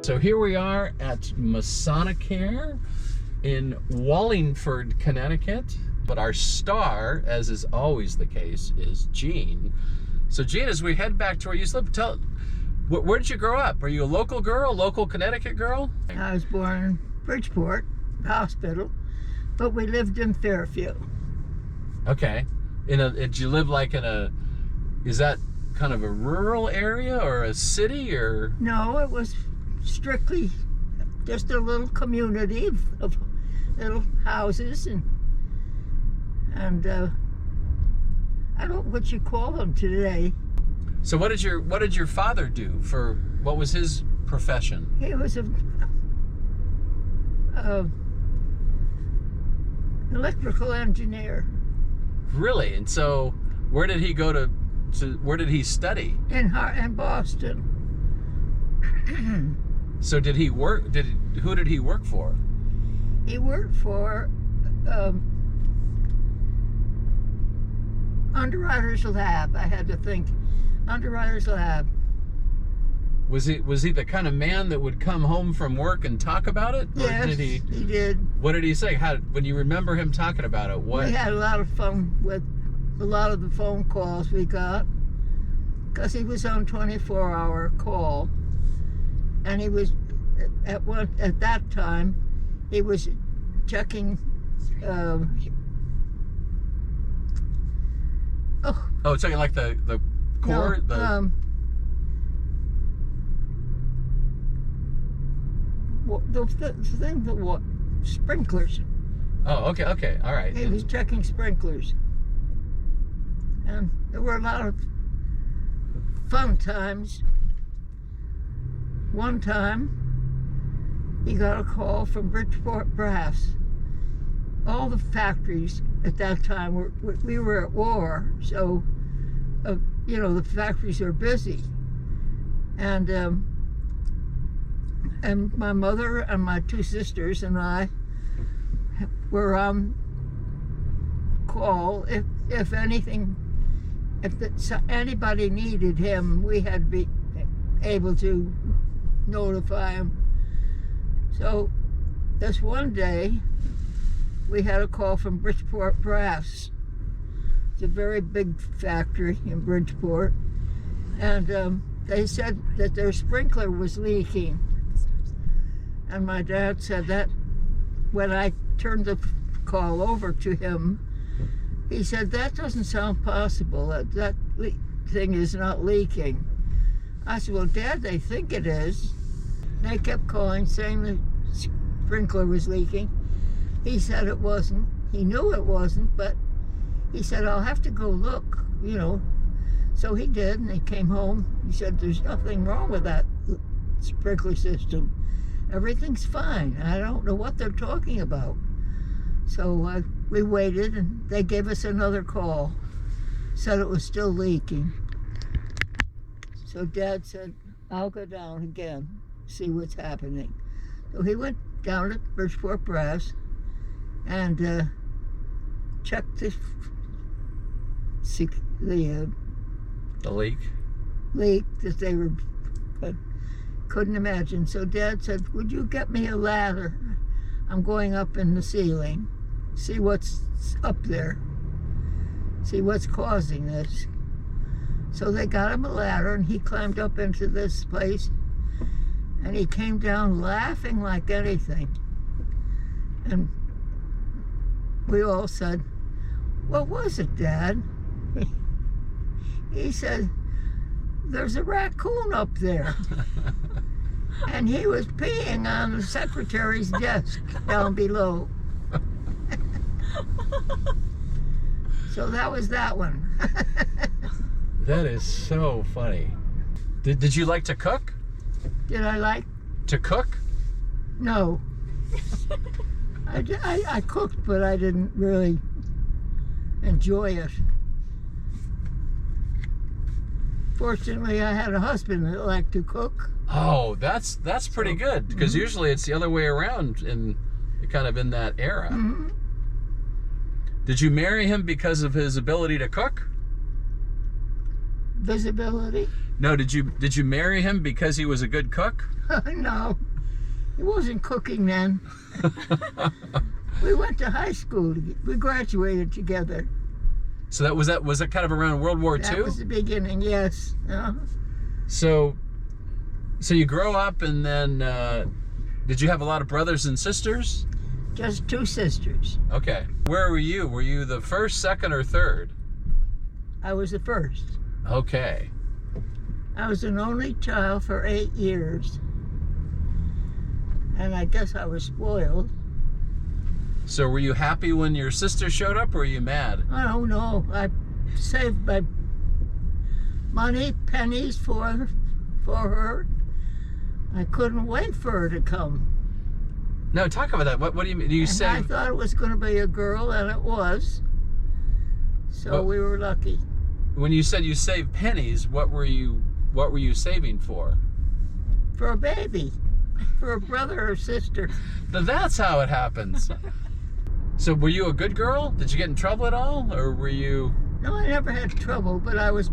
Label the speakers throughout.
Speaker 1: So here we are at Masonicare in Wallingford, Connecticut. But our star, as is always the case, is Jean. So Jean, as we head back to where you live, where did you grow up? Are you a local girl, local Connecticut girl?
Speaker 2: I was born in Bridgeport Hospital, but we lived in Fairfield.
Speaker 1: Okay. Did you live like is that kind of a rural area or a city or?
Speaker 2: No, it was strictly just a little community of little houses and I don't know what you call them today.
Speaker 1: So what did your father do what was his profession?
Speaker 2: He was a electrical engineer.
Speaker 1: Really? And so where did he go where did he study?
Speaker 2: In Boston.
Speaker 1: So did he work? Who did he work for?
Speaker 2: He worked for Underwriters Lab. I had to think. Underwriters Lab.
Speaker 1: Was he the kind of man that would come home from work and talk about it? Or
Speaker 2: Yes, he did.
Speaker 1: What did he say? When you remember him talking about it, what?
Speaker 2: We had a lot of fun with a lot of the phone calls we got, because he was on 24-hour call, and he was at that time he was checking.
Speaker 1: Checking like the core.
Speaker 2: No, the thing that what sprinklers.
Speaker 1: Oh, okay, all right.
Speaker 2: He was checking sprinklers, and there were a lot of fun times. One time, he got a call from Bridgeport Brass. All the factories at that time we were at war, so the factories are busy, and my mother and my two sisters and I were on call. If anybody needed him, we had to be able to notify him. So this one day, we had a call from Bridgeport Brass. It's a very big factory in Bridgeport, and they said that their sprinkler was leaking. And my dad said that when I turned the call over to him, he said, that doesn't sound possible. That thing is not leaking. I said, well, Dad, they think it is. They kept calling saying the sprinkler was leaking. He said it wasn't. He knew it wasn't, but he said, I'll have to go look, So he did, and he came home. He said, there's nothing wrong with that sprinkler system. Everything's fine. I don't know what they're talking about. So we waited, and they gave us another call. Said it was still leaking. So Dad said, I'll go down again, see what's happening. So he went down to Bridgeport Brass and checked the leak that they were couldn't imagine. So Dad said, would you get me a ladder? I'm going up in the ceiling, see what's up there, see what's causing this. So they got him a ladder, and he climbed up into this place, and he came down laughing like anything. And we all said, what was it, Dad? He said, there's a raccoon up there. And he was peeing on the secretary's desk down below. So that was that one.
Speaker 1: That is so funny. Did you like to cook?
Speaker 2: Did I like
Speaker 1: to cook?
Speaker 2: No. I cooked, but I didn't really enjoy it. Fortunately, I had a husband that liked to cook.
Speaker 1: Oh, that's pretty good, because usually it's the other way around in that era.
Speaker 2: Mm-hmm.
Speaker 1: Did you marry him because of his ability to cook?
Speaker 2: visibility.
Speaker 1: No, did you marry him because he was a good cook?
Speaker 2: No, he wasn't cooking then. We went to high school. We graduated together.
Speaker 1: So was that kind of around World War II?
Speaker 2: That was the beginning, yes.
Speaker 1: So you grow up, and then did you have a lot of brothers and sisters?
Speaker 2: Just 2 sisters.
Speaker 1: Okay. Where were you? Were you the first, second, or third?
Speaker 2: I was the first.
Speaker 1: Okay.
Speaker 2: I was an only child for 8 years. And I guess I was spoiled.
Speaker 1: So were you happy when your sister showed up, or were you mad?
Speaker 2: I don't know. I saved my money, pennies for her. I couldn't wait for her to come.
Speaker 1: No, talk about that. What do you mean? You say?
Speaker 2: I thought it was going to be a girl, and it was. So we were lucky.
Speaker 1: When you said you saved pennies, what were you saving for?
Speaker 2: For a baby, for a brother or sister.
Speaker 1: Now that's how it happens. So were you a good girl? Did you get in trouble at all, or were you?
Speaker 2: No, I never had trouble, but I was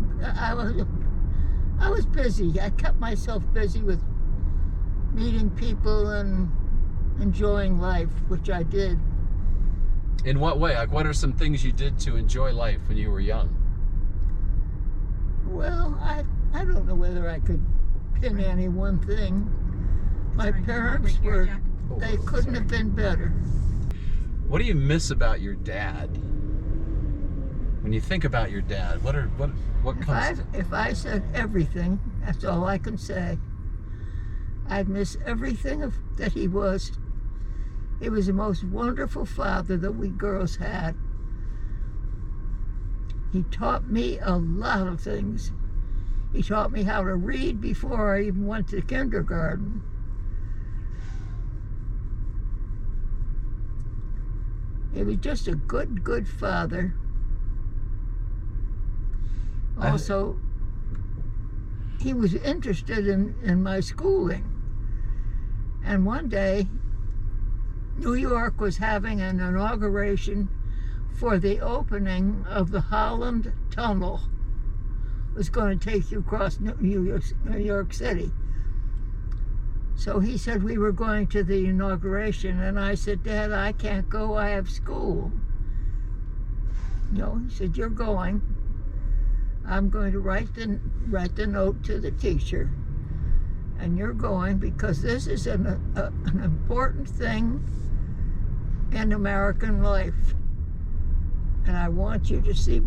Speaker 2: busy. I kept myself busy with meeting people and enjoying life, which I did.
Speaker 1: In what way? Like, what are some things you did to enjoy life when you were young?
Speaker 2: Well, I don't know whether I could pin any one thing. My parents they couldn't have been better.
Speaker 1: What do you miss about your dad? When you think about your dad, what comes?
Speaker 2: If I said everything, that's all I can say. I'd miss everything that he was. He was the most wonderful father that we girls had. He taught me a lot of things. He taught me how to read before I even went to kindergarten. He was just a good father. Also, he was interested in my schooling. And one day, New York was having an inauguration for the opening of the Holland Tunnel. It was going to take you across New York City. So he said we were going to the inauguration, and I said, Dad, I can't go, I have school. No, he said, you're going. I'm going to write the note to the teacher, and you're going because this is an important thing in American life, and I want you to see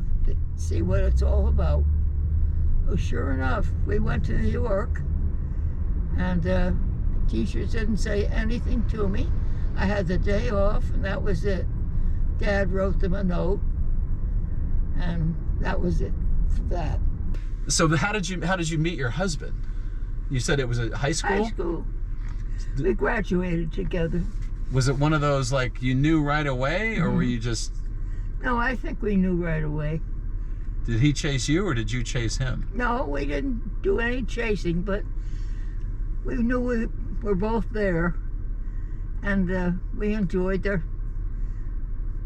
Speaker 2: what it's all about. Well, sure enough, we went to New York, and the teachers didn't say anything to me. I had the day off, and that was it. Dad wrote them a note, and that was it for that.
Speaker 1: So how did you meet your husband? You said it was at high school?
Speaker 2: High school. We graduated together.
Speaker 1: Was it one of those, like, you knew right away, or were you just...
Speaker 2: No, I think we knew right away.
Speaker 1: Did he chase you, or did you chase him?
Speaker 2: No, we didn't do any chasing, but we knew we were both there, and we enjoyed their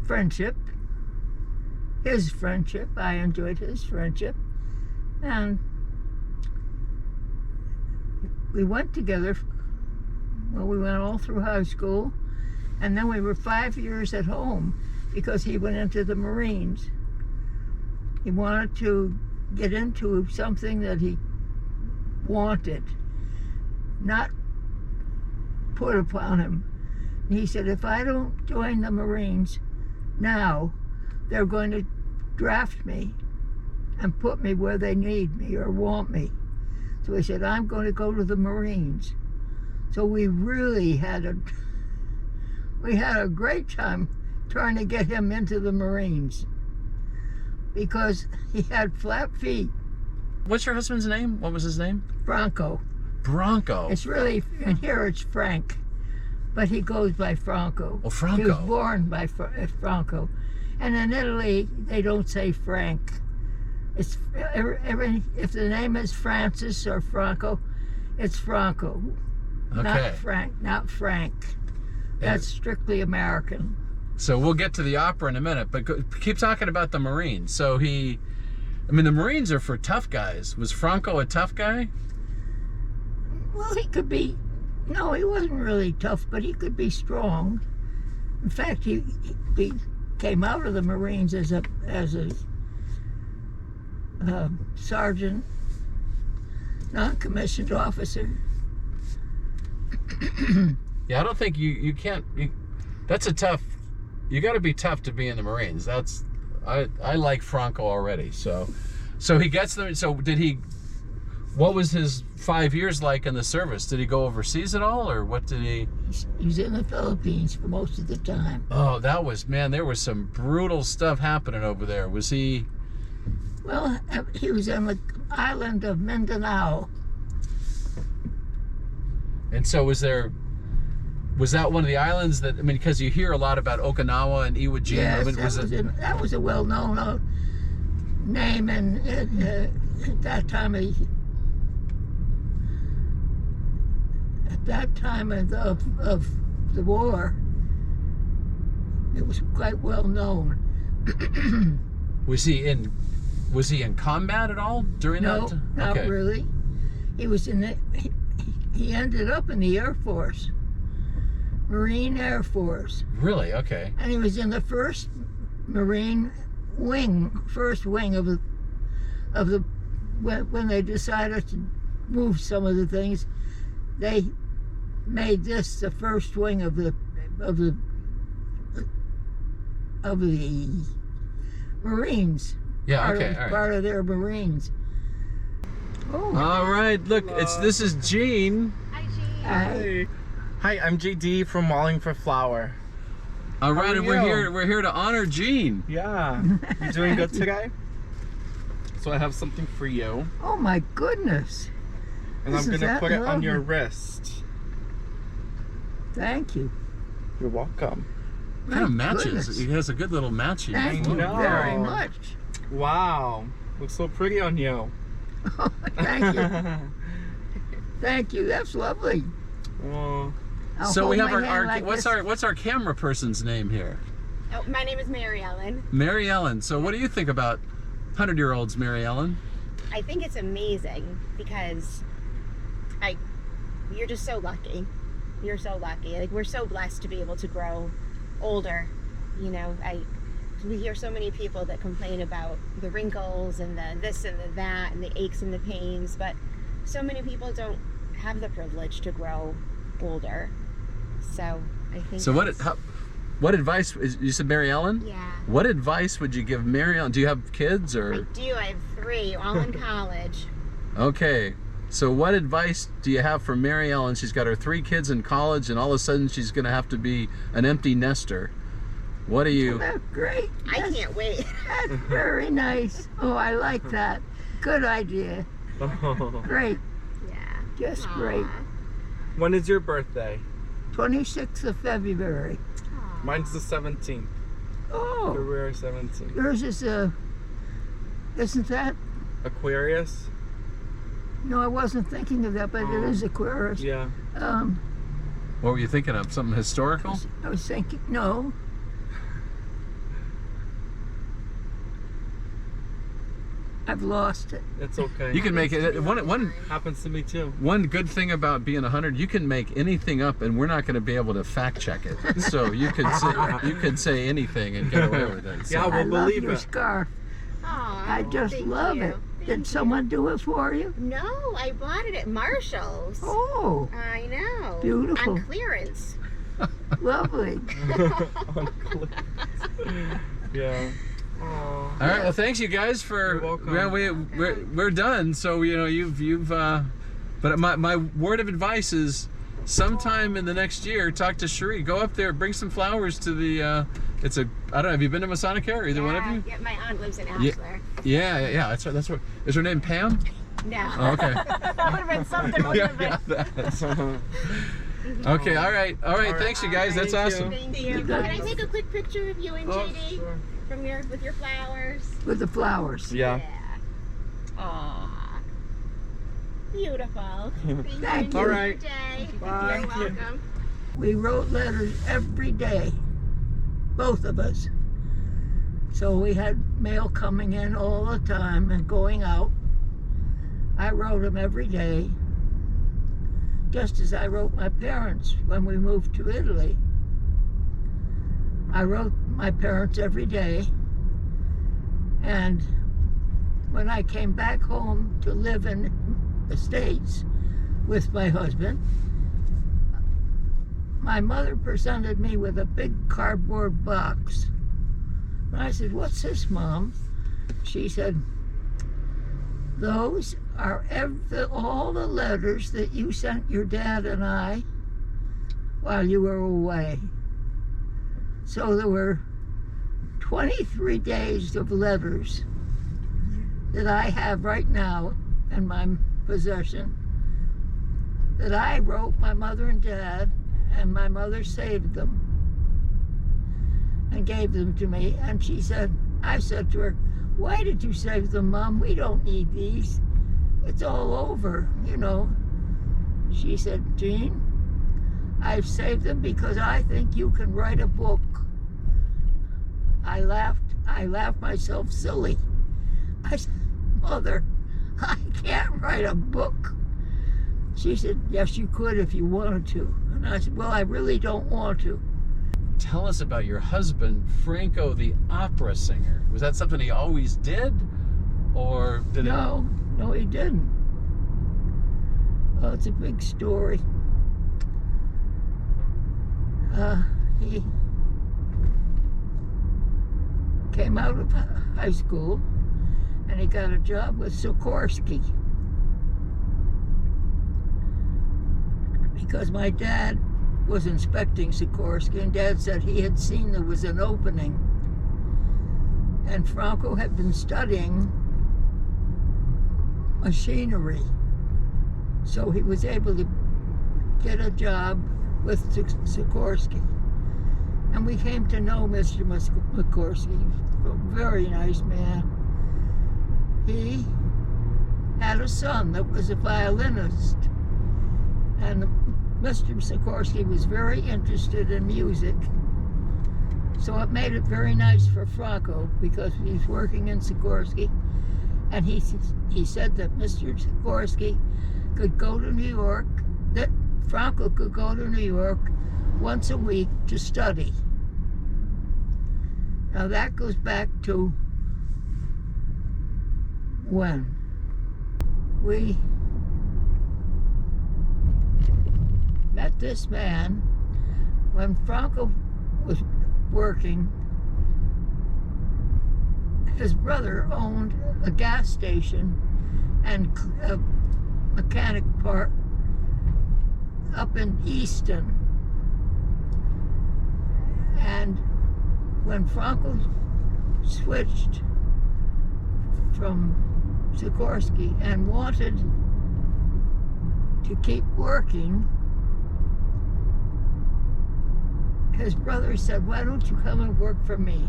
Speaker 2: friendship. His friendship, I enjoyed his friendship, and we went together. Well, we went all through high school, and then we were 5 years at home because he went into the Marines. He wanted to get into something that he wanted, not put upon him. And he said, if I don't join the Marines now, they're going to draft me and put me where they need me or want me. So he said, I'm going to go to the Marines. So we really had a great time trying to get him into the Marines because he had flat feet.
Speaker 1: What's your husband's name? What was his name?
Speaker 2: Franco.
Speaker 1: Bronco.
Speaker 2: It's really, and here it's Frank, but he goes by Franco.
Speaker 1: Oh, Franco.
Speaker 2: He was born by Franco. And in Italy, they don't say Frank. It's if the name is Francis or Franco, it's Franco.
Speaker 1: Okay.
Speaker 2: Not Frank. That's strictly American.
Speaker 1: So we'll get to the opera in a minute, but keep talking about the Marines. So he I mean, the Marines are for tough guys. Was Franco a tough guy?
Speaker 2: Well, he could be. No, he wasn't really tough, but he could be strong. In fact, he came out of the Marines as a sergeant, non-commissioned officer.
Speaker 1: Yeah, I don't think you can't. That's a tough. You got to be tough to be in the Marines. That's I like Franco already. So he gets them. So did he? What was his 5 years like in the service? Did he go overseas at all, or what did he?
Speaker 2: He was in the Philippines for most of the time.
Speaker 1: Oh, that was, man, there was some brutal stuff happening over there. Was he?
Speaker 2: Well, he was on the island of Mindanao.
Speaker 1: And so was that one of the islands that, I mean, because you hear a lot about Okinawa and Iwo Jima.
Speaker 2: Yes,
Speaker 1: I mean,
Speaker 2: that was a well-known name, and at that time of the war, it was quite well known.
Speaker 1: Was he in combat at all during that?
Speaker 2: No, not really. He was he ended up in the Air Force, Marine Air Force.
Speaker 1: Really? Okay.
Speaker 2: And he was in the first Marine wing, of the when they decided to move some of the things, they made this the first wing of the Marines.
Speaker 1: Yeah. Okay. All right.
Speaker 2: Part of their Marines. Oh.
Speaker 1: All right. Look, this is Gene.
Speaker 3: Hi, Gene.
Speaker 4: Hi, I'm JD from Wallingford Flower.
Speaker 1: All right, and
Speaker 4: you?
Speaker 1: we're here to honor Gene.
Speaker 4: Yeah. You doing good today? So I have something for you.
Speaker 2: Oh my goodness.
Speaker 4: And I'm going to put it on your wrist.
Speaker 2: Thank you.
Speaker 4: You're welcome.
Speaker 1: Kind of matches.
Speaker 2: Goodness.
Speaker 1: He has a good little matching.
Speaker 2: Thank you
Speaker 4: know.
Speaker 2: very much.
Speaker 4: Wow. Looks so pretty on you.
Speaker 2: Thank you. Thank you. That's lovely.
Speaker 4: Well,
Speaker 1: So we have what's our camera person's name here?
Speaker 3: Oh, my name is Mary Ellen.
Speaker 1: Mary Ellen. So what do you think about 100-year-olds, Mary Ellen?
Speaker 3: I think it's amazing because you're just so lucky. You're so lucky. Like, we're so blessed to be able to grow older. You know, we hear so many people that complain about the wrinkles and the this and the that and the aches and the pains, but so many people don't have the privilege to grow older. So I think.
Speaker 1: So what advice you said, Mary Ellen?
Speaker 3: Yeah.
Speaker 1: What advice would you give Mary Ellen? Do you have kids or?
Speaker 3: I do. I have 3, all in college.
Speaker 1: Okay. So what advice do you have for Mary Ellen? She's got her 3 kids in college, and all of a sudden she's going to have to be an empty nester. What do you?
Speaker 2: That's great.
Speaker 3: I can't wait.
Speaker 2: That's very nice. Oh, I like that. Good idea. Great.
Speaker 3: Yeah.
Speaker 2: Just
Speaker 3: Aww.
Speaker 2: great.
Speaker 4: when is your birthday?
Speaker 2: 26th of February.
Speaker 3: Aww.
Speaker 4: Mine's the 17th.
Speaker 2: Oh,
Speaker 4: February 17th.
Speaker 2: yours is isn't that?
Speaker 4: Aquarius?
Speaker 2: No, I wasn't thinking of that, but it is Aquarius.
Speaker 4: Yeah.
Speaker 1: What were you thinking of? Something historical?
Speaker 2: I was thinking, no. I've lost it.
Speaker 4: It's okay.
Speaker 1: You can make it. One
Speaker 4: Happens to me too.
Speaker 1: One good thing about being 100, you can make anything up, and we're not going to be able to fact check it. So you could say anything and get away with it. So.
Speaker 4: Yeah,
Speaker 2: I
Speaker 4: we'll
Speaker 2: love
Speaker 4: believe
Speaker 2: your
Speaker 4: it.
Speaker 2: scarf.
Speaker 3: Aw,
Speaker 2: I just
Speaker 3: thank
Speaker 2: love
Speaker 3: you.
Speaker 2: it.
Speaker 3: Thank
Speaker 2: Did
Speaker 3: you.
Speaker 2: someone do it for you?
Speaker 3: No, I bought it at Marshall's.
Speaker 2: Oh,
Speaker 3: I know.
Speaker 2: Beautiful.
Speaker 3: On clearance.
Speaker 2: lovely.
Speaker 4: Yeah. Aww.
Speaker 1: All right. Well, thanks you guys for.
Speaker 4: You're welcome.
Speaker 1: Well, we're done. So you've. But my word of advice is, sometime in the next year, talk to Cherie. Go up there, bring some flowers to the. I don't know. Have you been to Masonicare? Either one of you?
Speaker 3: Yeah, my aunt lives in Ashler.
Speaker 1: Yeah. That's what. Is her name Pam?
Speaker 3: No.
Speaker 1: Oh, okay.
Speaker 3: That would have been something. Wouldn't it have been?
Speaker 1: Okay. All right. Thanks you guys. That's
Speaker 4: Thank you.
Speaker 1: awesome.
Speaker 3: Thank you. Can I take a quick picture of you and JD
Speaker 4: Sure.
Speaker 3: with your flowers?
Speaker 2: With the flowers.
Speaker 4: Yeah.
Speaker 3: Aww. Beautiful.
Speaker 2: Thank
Speaker 3: you.
Speaker 2: you.
Speaker 4: All right.
Speaker 3: Day.
Speaker 4: Bye.
Speaker 3: You're welcome.
Speaker 2: We wrote letters every day, both of us, So we had mail coming in all the time and going out. I wrote them every day, just as I wrote my parents when we moved to Italy. I wrote my parents every day, and when I came back home to live in the States with my husband, my mother presented me with a big cardboard box. And I said, "What's this, Mom?" She said, "Those are all the letters that you sent your dad and I while you were away." So there were 23 days of letters that I have right now in my possession that I wrote my mother and dad, and my mother saved them and gave them to me. And she said, I said to her, "Why did you save them, Mom? We don't need these. It's all over, you know." She said, "Jean, I've saved them because I think you can write a book." I laughed myself silly. I said, "Mother, I can't write a book." She said, "Yes, you could if you wanted to." And I said, "Well, I really don't want to."
Speaker 1: Tell us about your husband, Franco, the opera singer. Was that something he always did? Or did it?
Speaker 2: No, he didn't. Oh, it's a big story. He came out of high school and he got a job with Sikorsky. Because my dad was inspecting Sikorsky, and Dad said he had seen there was an opening. And Franco had been studying machinery. So he was able to get a job with Sikorsky. And we came to know Mr. Sikorsky, a very nice man. He had a son that was a violinist. And Mr. Sikorsky was very interested in music. So it made it very nice for Franco because he's working in Sikorsky. And he said that Mr. Sikorsky could go to New York, that Franco could go to New York once a week to study. Now that goes back to when we met this man. When Franco was working, his brother owned a gas station and a mechanic part up in Easton. And when Franco switched from Sikorsky and wanted to keep working, his brother said, "Why don't you come and work for me?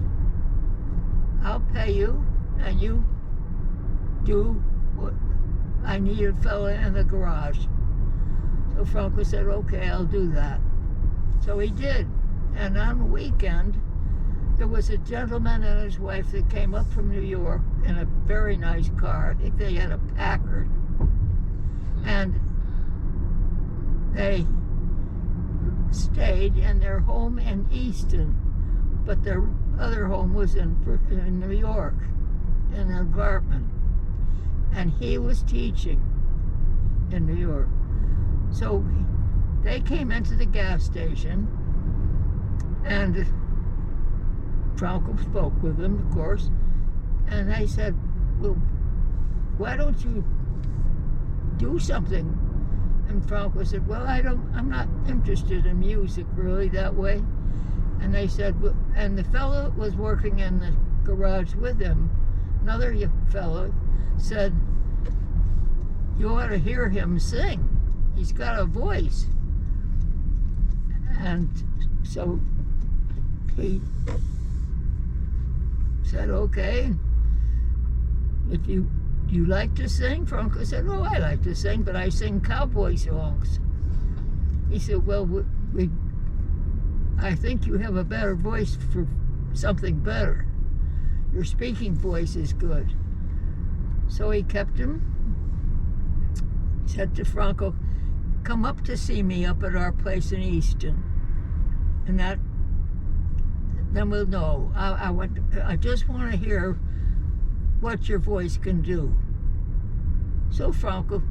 Speaker 2: I'll pay you and you do what I need a fella in the garage." So Franco said, "Okay, I'll do that." So he did. And on the weekend, there was a gentleman and his wife that came up from New York in a very nice car. I think they had a Packard. And they stayed in their home in Easton, but their other home was in New York, in an apartment. And he was teaching in New York. So they came into the gas station, and Franco spoke with them, of course, and they said, "Well, why don't you do something?" And Franco said, "Well, I'm not interested in music really that way." And they said, well, and the fellow that was working in the garage with him, another fellow, said, "You ought to hear him sing. He's got a voice." And so he said, "Okay, if you like to sing?" Franco said, "Oh, I like to sing, but I sing cowboy songs." He said, "Well, I think you have a better voice for something better. Your speaking voice is good. So he kept him. He said to Franco, come up to see me up at our place in Easton. And then we'll know. I just want to hear what your voice can do. So Franco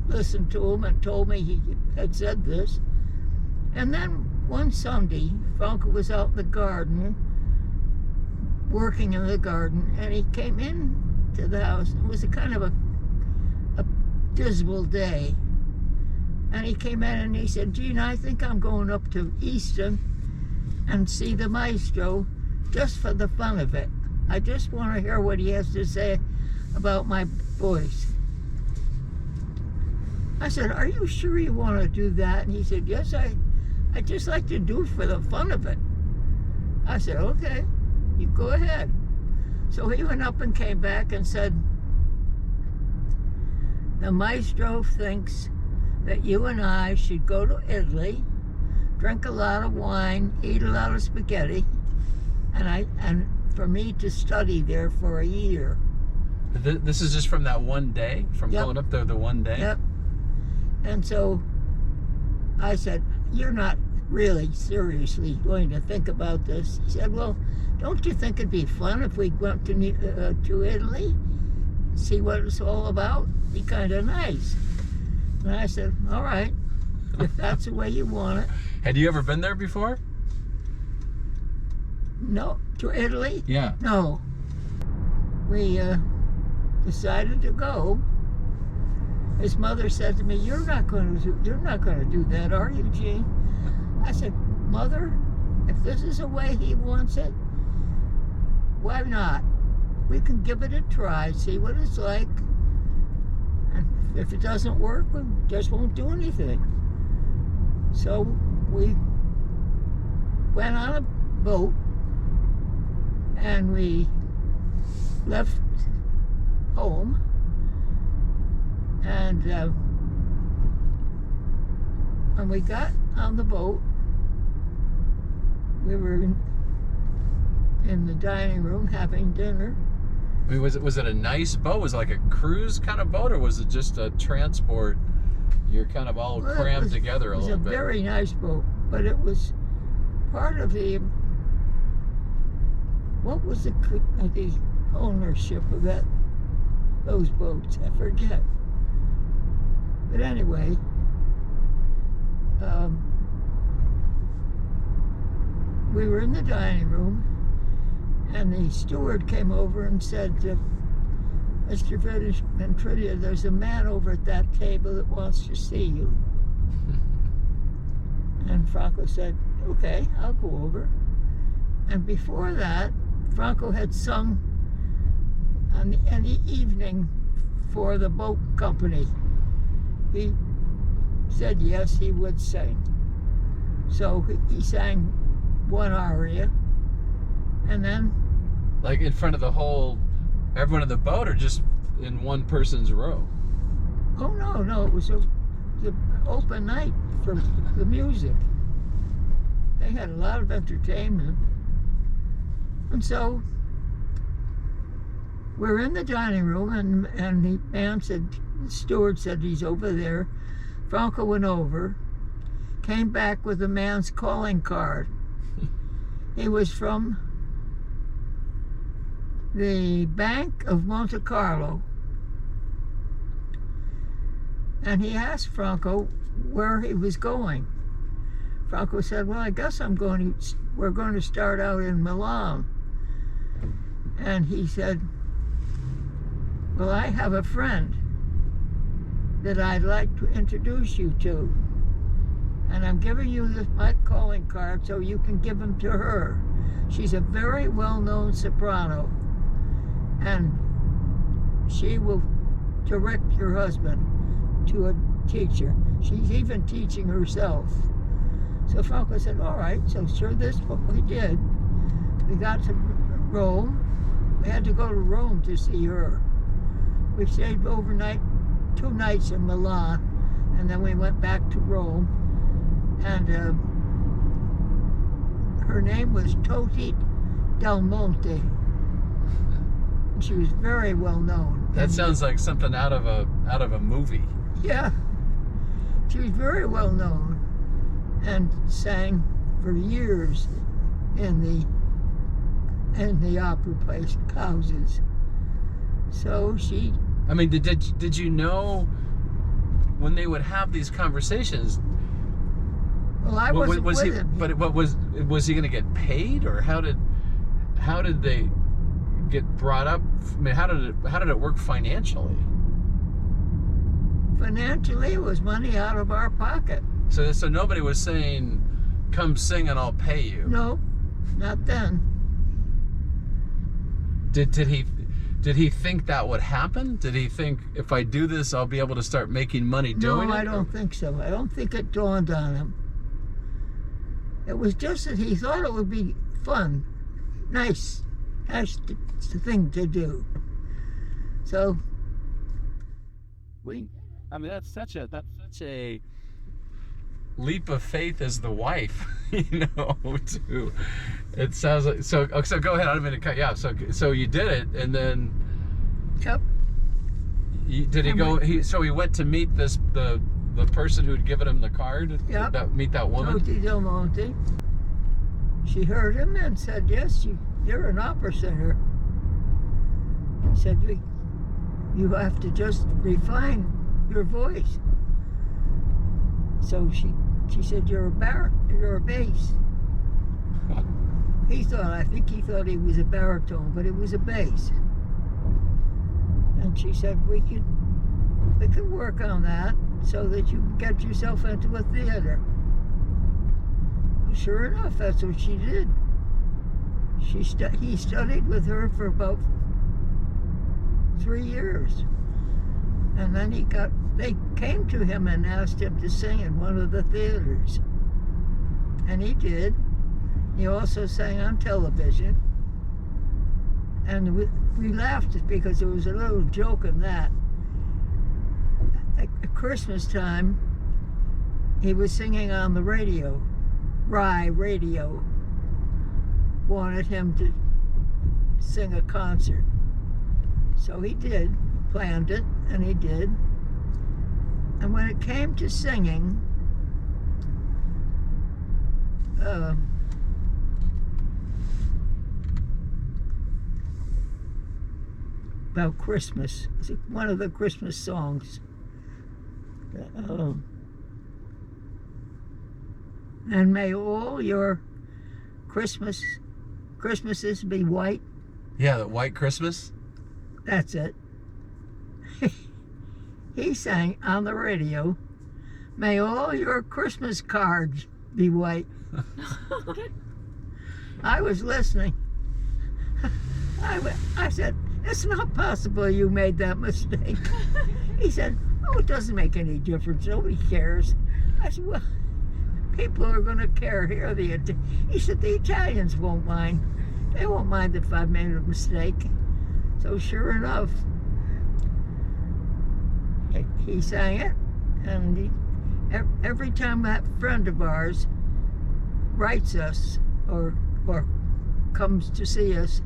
Speaker 2: listened to him and told me he had said this. And then one Sunday, Franco was out in the garden, working in the garden, and he came in to the house. It was a kind of a dismal day. And he came in and he said, Gene, I think I'm going up to Easton and see the maestro just for the fun of it. I just want to hear what he has to say about my voice. I said, are you sure you want to do that? And he said, yes, I just like to do it for the fun of it. I said, okay, you go ahead. So he went up and came back and said, the maestro thinks that you and I should go to Italy, drink a lot of wine, eat a lot of spaghetti, and for me to study there for a year.
Speaker 1: This is just from that one day? From going up there the one day?
Speaker 2: Yep. And so I said, you're not really seriously going to think about this. He said, well, don't you think it'd be fun if we went to Italy? See what it's all about? Be kind of nice. And I said, all right, if that's the way you want it.
Speaker 1: Had you ever been there before?
Speaker 2: No, to Italy?
Speaker 1: Yeah.
Speaker 2: No. We decided to go. His mother said to me, you're not going to do that, are you, Gene? I said, Mother, if this is the way he wants it, why not? We can give it a try, see what it's like. And if it doesn't work, we just won't do anything. So we went on a boat and we left home. And when we got on the boat, we were in the dining room having dinner.
Speaker 1: I mean, was it a nice boat? Was it like a cruise kind of boat, or was it just a transport? You're kind of all crammed together a little bit.
Speaker 2: It was a very nice boat, but it was part of the, what was the ownership of those boats? I forget. But anyway, we were in the dining room, and the steward came over and said, Mr. Ventrilia, there's a man over at that table that wants to see you. And Franco said, okay, I'll go over. And before that, Franco had sung on the evening for the boat company. He said yes, he would sing. So he sang one aria, and then...
Speaker 1: Like in front of everyone in the boat, or just in one person's row?
Speaker 2: Oh, no, it was an open night for the music. They had a lot of entertainment. And so we're in the dining room, and the man said, the steward said he's over there. Franco went over, came back with the man's calling card. He was from the Bank of Monte Carlo. And he asked Franco where he was going. Franco said, well, I guess we're going to start out in Milan. And he said, well, I have a friend that I'd like to introduce you to. And I'm giving you my calling card so you can give him to her. She's a very well-known soprano. And she will direct your husband to a teacher. She's even teaching herself. So Franco said, all right, so sure, this is what we did. We got to Rome. We had to go to Rome to see her. We stayed overnight, 2 nights in Milan, and then we went back to Rome. And her name was Toti Del Monte. She was very well known.
Speaker 1: That sounds like something out of a movie.
Speaker 2: Yeah. She was very well known and sang for years in the opera place houses. So she.
Speaker 1: I mean, did you know when they would have these conversations?
Speaker 2: Well, I wasn't with him.
Speaker 1: But what was he going to get paid, or how did they get brought up? I mean, how did it work financially?
Speaker 2: Financially, it was money out of our pocket.
Speaker 1: So nobody was saying, "Come sing and I'll pay you."
Speaker 2: No, not then.
Speaker 1: Did he think that would happen? Did he think, if I do this, I'll be able to start making money doing it?
Speaker 2: No, I don't think so. I don't think it dawned on him. It was just that he thought it would be fun, nice thing to do. So
Speaker 1: I mean, that's such a leap of faith as the wife, you know. It sounds like so go ahead. I don't mean to cut you off. So you did it, and then.
Speaker 2: Yep.
Speaker 1: Did he go? He went to meet the person who had given him the card.
Speaker 2: Yep.
Speaker 1: Meet that woman.
Speaker 2: Monte Del Monte. She heard him and said, "Yes, you're an opera singer." He said, "You have to just refine your voice." So she said, "You're a bass." I think he thought he was a baritone, but it was a bass. And she said, we could work on that so that you can get yourself into a theater. Sure enough, that's what she did. He studied with her for about 3 years. And then they came to him and asked him to sing in one of the theaters. And he did. He also sang on television. And we laughed because there was a little joke in that. At Christmas time, he was singing on the radio. Rye Radio wanted him to sing a concert. So he did, planned it, and he did. And when it came to singing, about Christmas, one of the Christmas songs. And may all your Christmases be white.
Speaker 1: Yeah, the White Christmas.
Speaker 2: That's it. He sang on the radio, "May all your Christmas cards be white." I was listening. I said, "It's not possible you made that mistake." He said, "Oh, it doesn't make any difference. Nobody cares." I said, "Well, people are going to care here." He said, "The Italians won't mind. They won't mind if I made a mistake." So sure enough, he sang it, and every time that friend of ours writes us or comes to see us,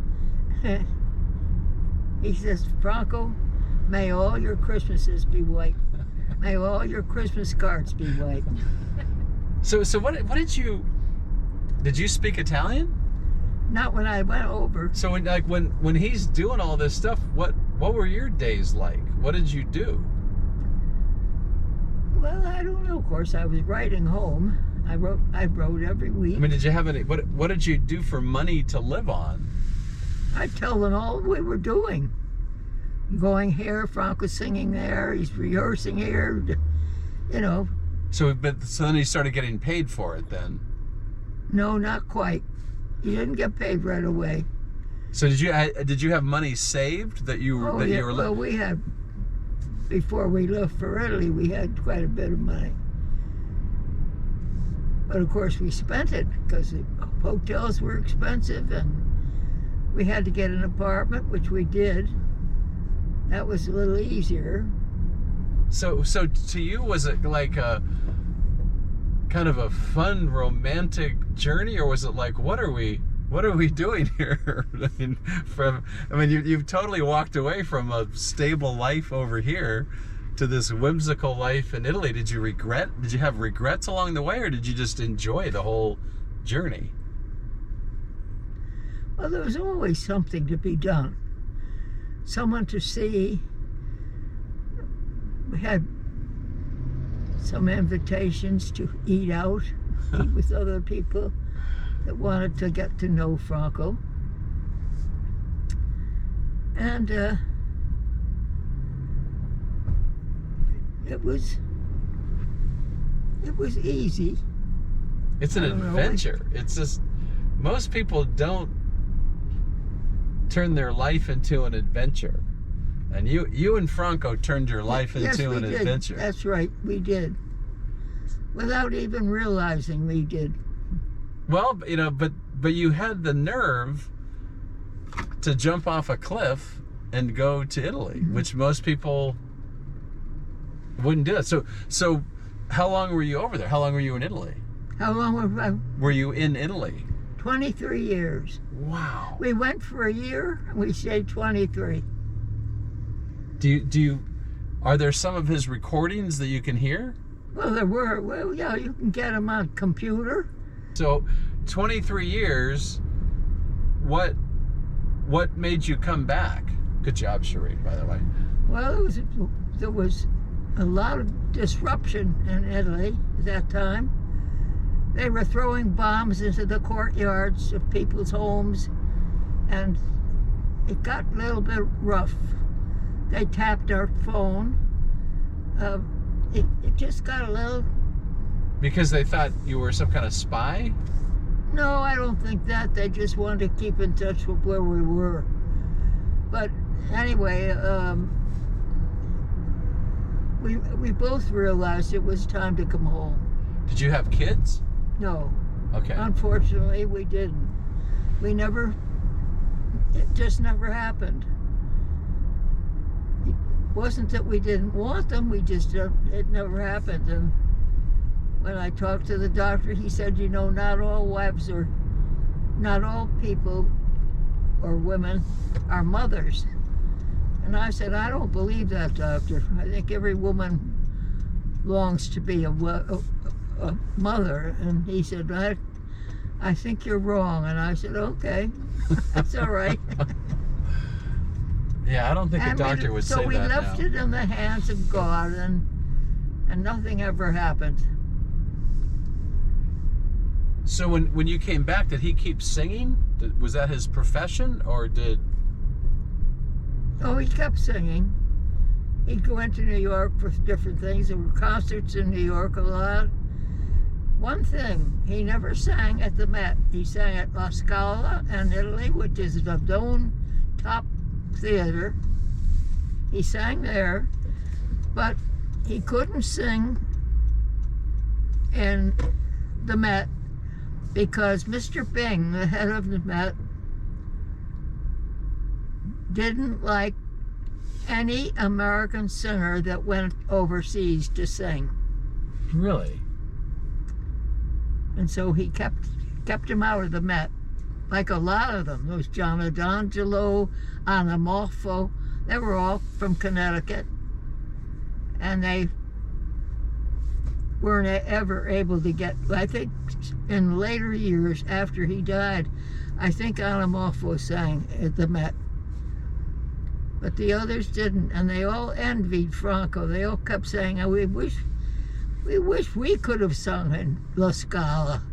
Speaker 2: he says, "Franco, may all your Christmases be white. May all your Christmas cards be white."
Speaker 1: So what did you speak Italian?
Speaker 2: Not when I went over.
Speaker 1: So when he's doing all this stuff, what were your days like? What did you do?
Speaker 2: Well, I don't know. Of course, I was writing home. I wrote every week.
Speaker 1: I mean, did you have any? What did you do for money to live on?
Speaker 2: I'd tell them all we were doing. Going here, Franco's singing there. He's rehearsing here. You know.
Speaker 1: So then he started getting paid for it then.
Speaker 2: No, not quite. He didn't get paid right away.
Speaker 1: So did you have money saved that you were
Speaker 2: Well, we had, before we left for Italy, we had quite a bit of money. But of course we spent it because the hotels were expensive and we had to get an apartment, which we did. That was a little easier.
Speaker 1: So to you, was it like a kind of a fun romantic journey, or was it like, what are we what are we doing here? I mean, you've totally walked away from a stable life over here to this whimsical life in Italy. Did you have regrets along the way, or did you just enjoy the whole journey?
Speaker 2: Well, there was always something to be done. Someone to see. We had some invitations to eat out, eat with other people that wanted to get to know Franco. And it was easy.
Speaker 1: It's an adventure. It's just, most people don't turn their life into an adventure. And you and Franco turned your life into an adventure.
Speaker 2: That's right, we did. Without even realizing we did.
Speaker 1: Well, you know, but you had the nerve to jump off a cliff and go to Italy, which most people wouldn't do that. So how long were you over there? How long were you in Italy?
Speaker 2: How long
Speaker 1: were you in Italy?
Speaker 2: 23 years.
Speaker 1: Wow.
Speaker 2: We went for a year and we stayed 23.
Speaker 1: Are there some of his recordings that you can hear?
Speaker 2: Well, there were. Well, yeah, you can get them on computer.
Speaker 1: So 23 years, what made you come back? Good job, Shereen, by the way.
Speaker 2: Well, there was a lot of disruption in Italy at that time. They were throwing bombs into the courtyards of people's homes, and it got a little bit rough. They tapped our phone. It just got a little...
Speaker 1: Because they thought you were some kind of spy?
Speaker 2: No, I don't think that. They just wanted to keep in touch with where we were. But anyway, we both realized it was time to come home.
Speaker 1: Did you have kids?
Speaker 2: No.
Speaker 1: Okay.
Speaker 2: Unfortunately, we didn't. It just never happened. It wasn't that we didn't want them, it never happened. And when I talked to the doctor, he said, you know, not all people or women are mothers. And I said, I don't believe that, doctor. I think every woman longs to be a mother. And he said, I think you're wrong. And I said, okay, that's all right.
Speaker 1: Yeah, I don't think a doctor would say that.
Speaker 2: So we left it in the hands of God, and nothing ever happened.
Speaker 1: So when you came back, did he keep singing? Was that his profession, or did...
Speaker 2: Oh, he kept singing. He'd go into New York for different things. There were concerts in New York a lot. One thing, he never sang at the Met. He sang at La Scala in Italy, which is the known top theater. He sang there, but he couldn't sing in the Met because Mr. Bing, the head of the Met, didn't like any American singer that went overseas to sing.
Speaker 1: Really?
Speaker 2: And so he kept him out of the Met, like a lot of them. There was John D'Angelo, Anna Moffo. They were all from Connecticut, and they weren't ever able to get. I think in later years after he died, I think Anna Moffo sang at the Met, but the others didn't, and they all envied Franco. They all kept saying, oh, we wish we could have sung in La Scala.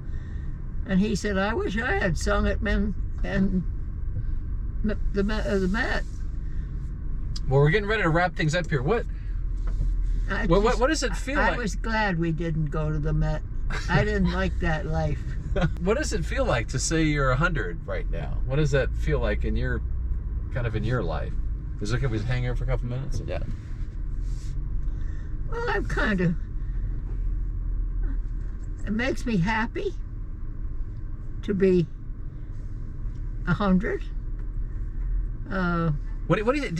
Speaker 2: And he said, I wish I had sung at the Met.
Speaker 1: Well, we're getting ready to wrap things up here. What does it feel like?
Speaker 2: I was glad we didn't go to the Met. I didn't like that life.
Speaker 1: What does it feel like to say you're 100 right now? What does that feel like in your life? Is it okay if we hang here for a couple minutes? Yeah.
Speaker 2: Well, it makes me happy to be 100.
Speaker 1: Do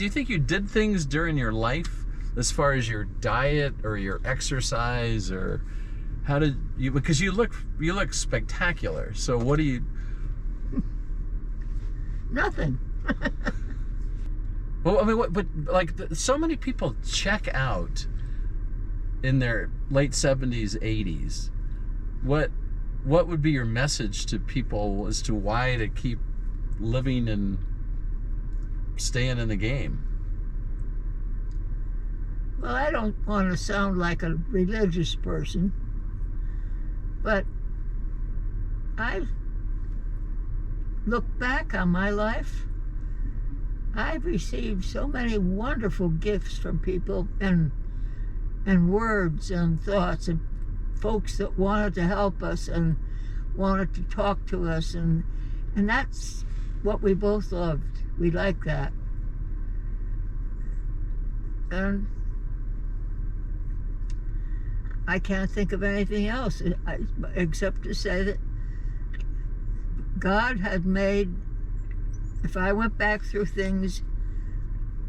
Speaker 1: you think you did things during your life as far as your diet or your exercise, or how did you, because you look spectacular. So what do you
Speaker 2: Nothing.
Speaker 1: Well, I mean, but like, so many people check out in their late 70s, 80s. What would be your message to people as to why to keep living and staying in the game?
Speaker 2: Well, I don't want to sound like a religious person, but I've looked back on my life. I've received so many wonderful gifts from people, and words and thoughts, and folks that wanted to help us and wanted to talk to us, and that's what we both loved. We liked that. And I can't think of anything else except to say that God had made, if I went back through things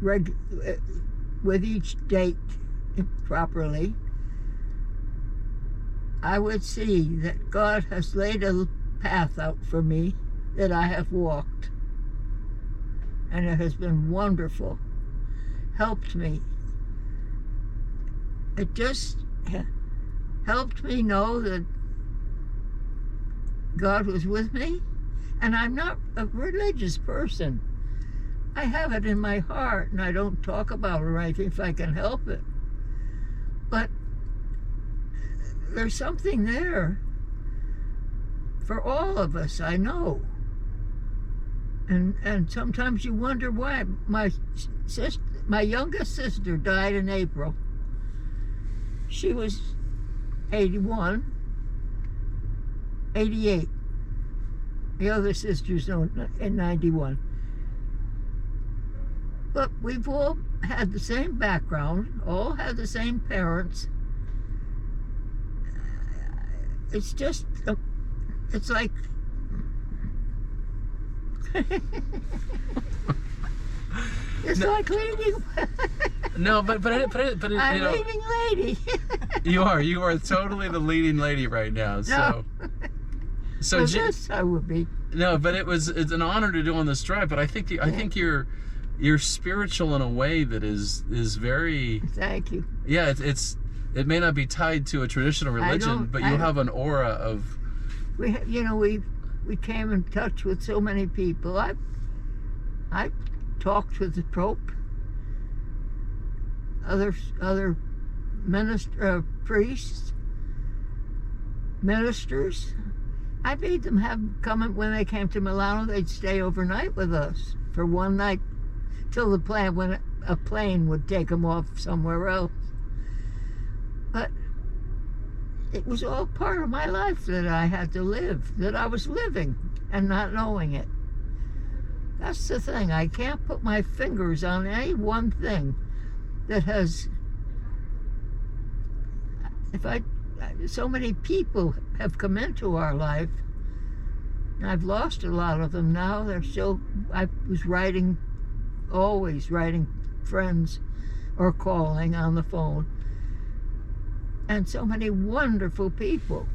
Speaker 2: with each date properly, I would see that God has laid a path out for me that I have walked. And it has been wonderful. Helped me. It just helped me know that God was with me. And I'm not a religious person. I have it in my heart, and I don't talk about it or anything if I can help it. But there's something there for all of us, I know. And sometimes you wonder why. My youngest sister died in April. She was 81, 88. The other sisters in 91. But we've all had the same background, all had the same parents. It's just, it's like, it's like leading.
Speaker 1: No, but
Speaker 2: I'm leading lady.
Speaker 1: You are totally the leading lady right now. So.
Speaker 2: No.
Speaker 1: So
Speaker 2: well, yes, I would be.
Speaker 1: No, but it's an honor to do on this drive. But I think you're spiritual in a way that is very.
Speaker 2: Thank you.
Speaker 1: Yeah, it may not be tied to a traditional religion, but you have an aura of.
Speaker 2: We came in touch with so many people. I talked with the Pope, other priests, ministers. I made them come when they came to Milano. They'd stay overnight with us for one night till when a plane would take them off somewhere else. But it was all part of my life that I had to live, that I was living and not knowing it. That's the thing. I can't put my fingers on any one thing that has. So many people have come into our life. I've lost a lot of them now. I was always writing friends or calling on the phone. And so many wonderful people.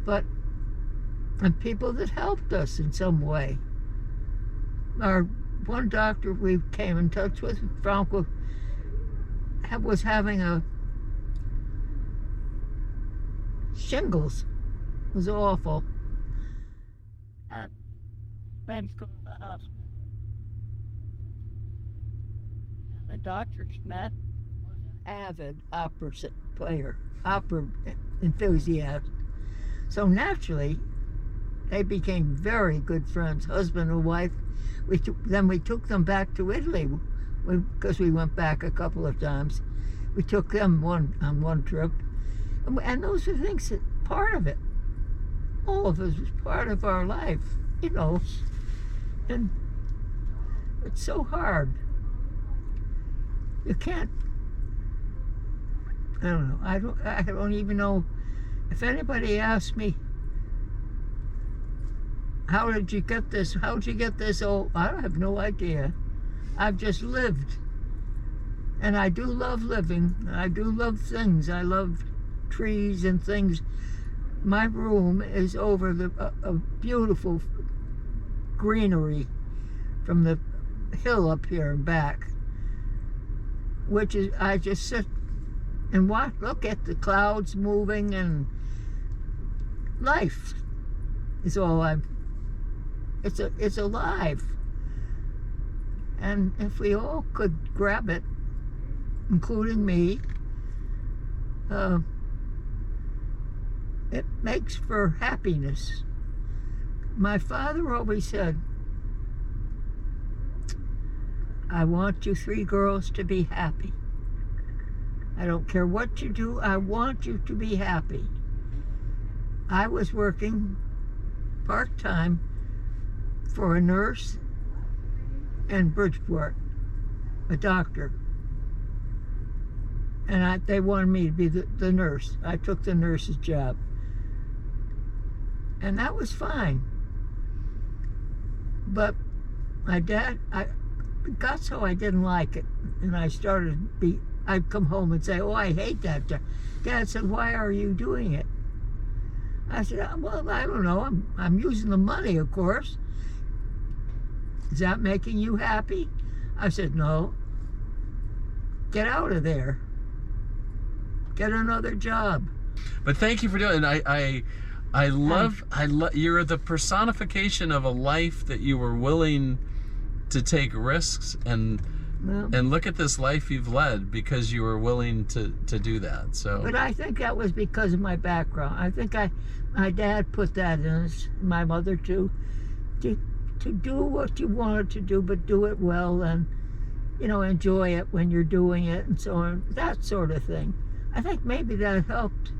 Speaker 2: And people that helped us in some way. Our one doctor we came in touch with, Franco, was having a shingles. It was awful. Friends go to the hospital. The doctors met an avid opera player, opera enthusiast. So naturally, they became very good friends, husband and wife. We took them back to Italy because we went back a couple of times. We took them on one trip. And those are things that part of it. All of us was part of our life, And it's so hard. You can't. I don't know. I don't even know. If anybody asked me, how did you get this? How'd you get this? Oh, I have no idea. I've just lived. And I do love living. I do love things. I love trees and things. My room is over a beautiful greenery from the hill up here and back, which is, I just sit and watch, look at the clouds moving, and life is all it's alive. And if we all could grab it, including me, it makes for happiness. My father always said, I want you 3 girls to be happy. I don't care what you do, I want you to be happy. I was working part-time for a nurse in Bridgeport, a doctor. And they wanted me to be the nurse. I took the nurse's job. And that was fine. But my dad, I got so I didn't like it. And I started I'd come home and say, oh, I hate that job. Dad said, why are you doing it? I said, well, I don't know. I'm using the money, of course. Is that making you happy? I said, no. Get out of there. Get another job.
Speaker 1: But thank you for doing it. I love you're the personification of a life that you were willing to take risks and look at this life you've led because you were willing to do that. So,
Speaker 2: but I think that was because of my background. I think my dad put that in us, my mother too, to do what you wanted to do, but do it well, and enjoy it when you're doing it, and so on, that sort of thing. I think maybe that helped.